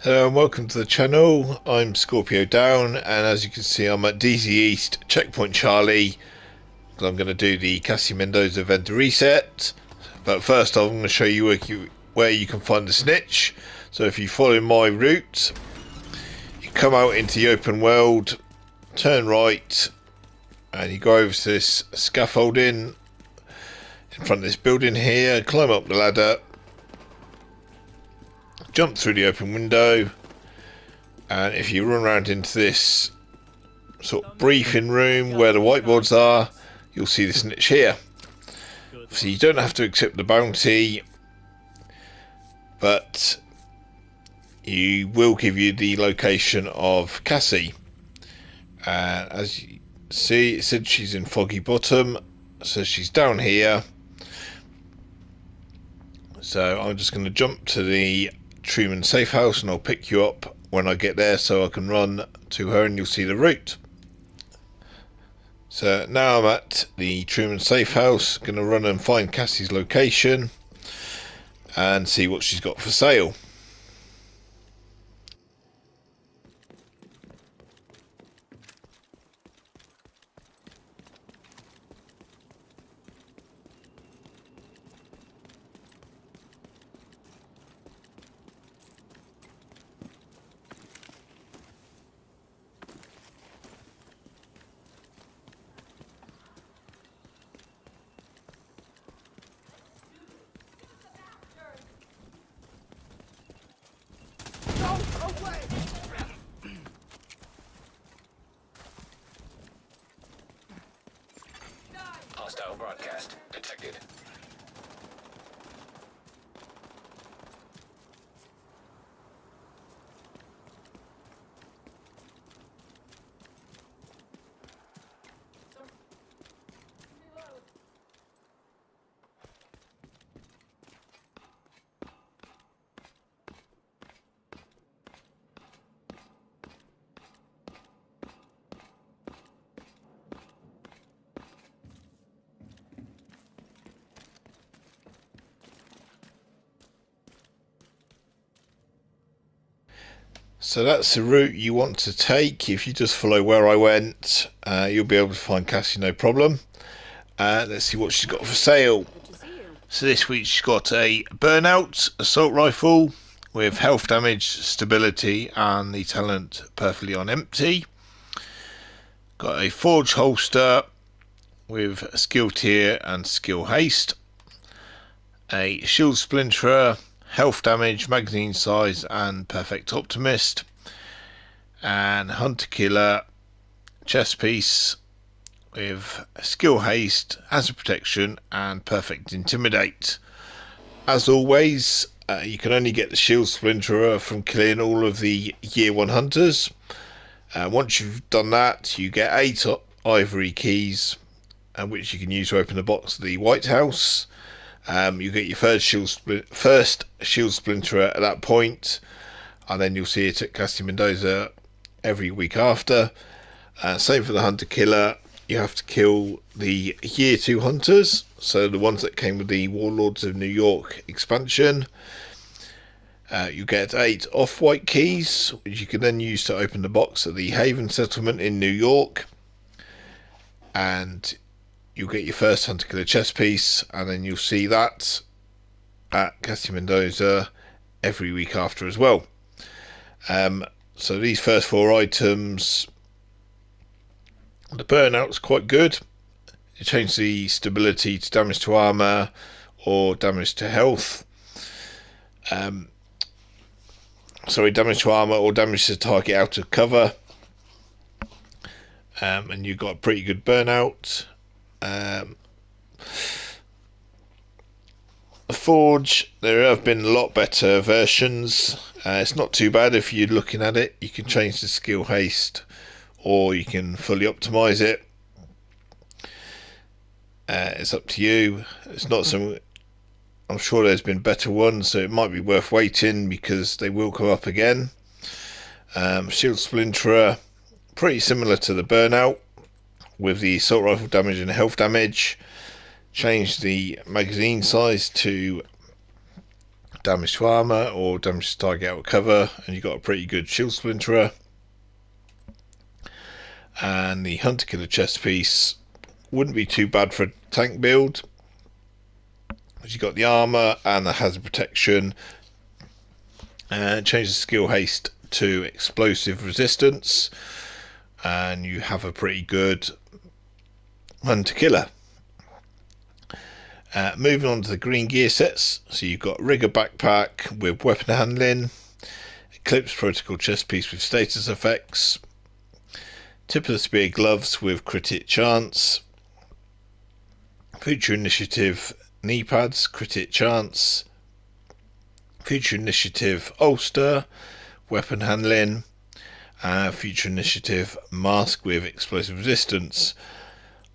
Hello and welcome to the channel. I'm Scorpio Down, and as you can see I'm at DZ East Checkpoint Charlie because I'm going to do the Cassie Mendoza vendor reset. But first I'm going to show you where you can find the Snitch. So if you follow my route, you come out into the open world, turn right, and you go over to this scaffolding in front of this building here, climb up the ladder, jump through the open window, and if you run around into this sort of briefing room where the whiteboards are, you'll see the Snitch here. So you don't have to accept the bounty, but you will give you the location of Cassie. And as you see, it said she's in Foggy Bottom, so she's down here. So I'm just going to jump to the Truman safe house and I'll pick you up when I get there so I can run to her and you'll see the route. So now I'm at the Truman safe house, going to run and find Cassie's location and see what she's got for sale. Hostile broadcast detected. So that's the route you want to take. If you just follow where I went, you'll be able to find Cassie no problem. Let's see what she's got for sale. So this week she's got a burnout assault rifle with health damage, stability and the talent perfectly on empty. Got a forge holster with skill tier and skill haste. A shield splinterer, health damage, magazine size and perfect optimist. And hunter killer chest piece with skill haste, hazard protection and perfect intimidate. As always, you can only get the shield splinterer from killing all of the year 1 hunters. Once you've done that, you get 8 ivory keys, which you can use to open the box of the White House. You get your first shield splinterer at that point, and then you'll see it at Cassie Mendoza every week after. Same for the hunter killer. You have to kill the year 2 hunters, so the ones that came with the Warlords of New York expansion. You get 8 off-white keys, which you can then use to open the box at the Haven settlement in New York. And you'll get your first hunter killer chest piece, and then you'll see that at Cassie Mendoza every week after as well. So these first 4 items, the burnout's quite good. You change the stability to damage to armor or damage to health. Damage to armor or damage to target out of cover. And you've got a pretty good burnout. The forge, there have been a lot better versions. It's not too bad if you're looking at it. You can change the skill haste or you can fully optimize it. It's up to you. It's not some. I'm sure there's been better ones, so it might be worth waiting because they will come up again. Shield splinterer, pretty similar to the burnout with the assault rifle damage and health damage. Change the magazine size to damage to armour or damage to target out of cover, and you've got a pretty good shield splinterer. And the hunter killer chest piece wouldn't be too bad for a tank build. You've got the armour and the hazard protection, and change the skill haste to explosive resistance, and you have a pretty good hunter killer. Moving on to the green gear sets, so you've got rigger backpack with weapon handling, eclipse protocol chest piece with status effects, tip of the spear gloves with crit hit chance, future initiative knee pads, crit hit chance, future initiative ulster, weapon handling, future initiative mask with explosive resistance.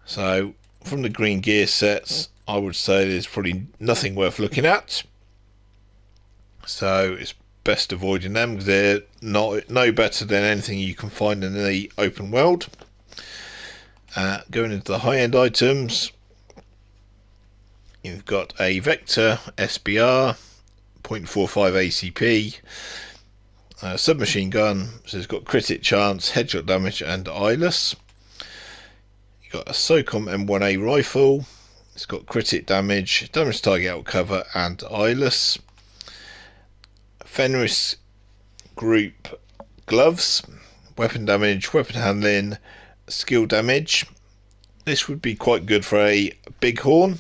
So from the green gear sets, I would say there's probably nothing worth looking at, so it's best avoiding them because they're no better than anything you can find in the open world. Going into the high-end items, you've got a Vector SBR 0.45 ACP, submachine gun, so it's got crit hit chance, headshot damage and eyeless. You've got a SOCOM M1A rifle, it's got crit hit damage, damage target out cover and eyeless. Fenris group gloves, weapon damage, weapon handling, skill damage. This would be quite good for a bighorn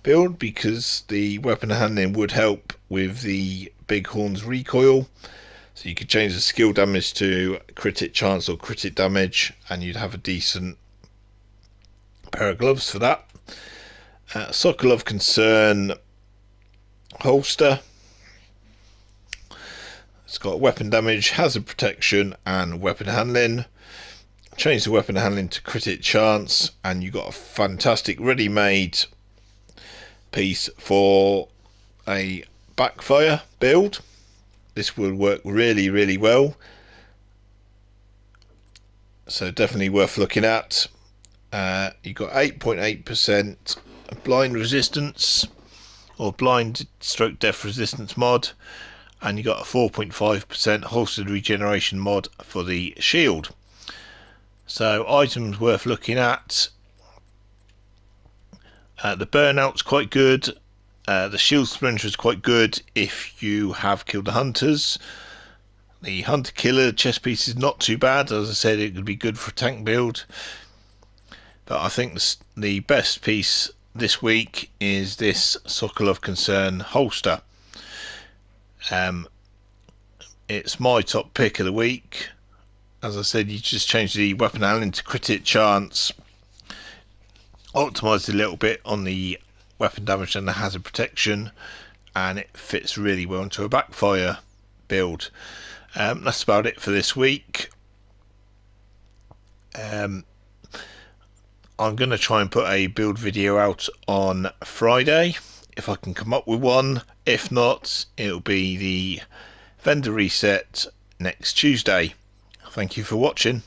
build because the weapon handling would help with the bighorn's recoil, so you could change the skill damage to crit hit chance or crit hit damage and you'd have a decent pair of gloves for that. Sokolov concern holster, it's got weapon damage, hazard protection and weapon handling. Change the weapon handling to crit hit chance and you got a fantastic ready-made piece for a Backfire build. This will work really well, so definitely worth looking at. You've got 8.8% blind resistance or blind stroke death resistance mod, and you got a 4.5% holstered regeneration mod for the shield. So items worth looking at. The burnout's quite good. The shield splinter is quite good if you have killed the hunters. The hunter killer chest piece is not too bad. As I said, it could be good for a tank build, but I think the best piece this week is this Sokolov concern holster. It's my top pick of the week. As I said, you just change the weapon handling to crit hit chance, optimised a little bit on the weapon damage and the hazard protection, and it fits really well into a Backfire build. That's about it for this week. I'm going to try and put a build video out on Friday if I can come up with one. If not, it'll be the vendor reset next Tuesday. Thank you for watching.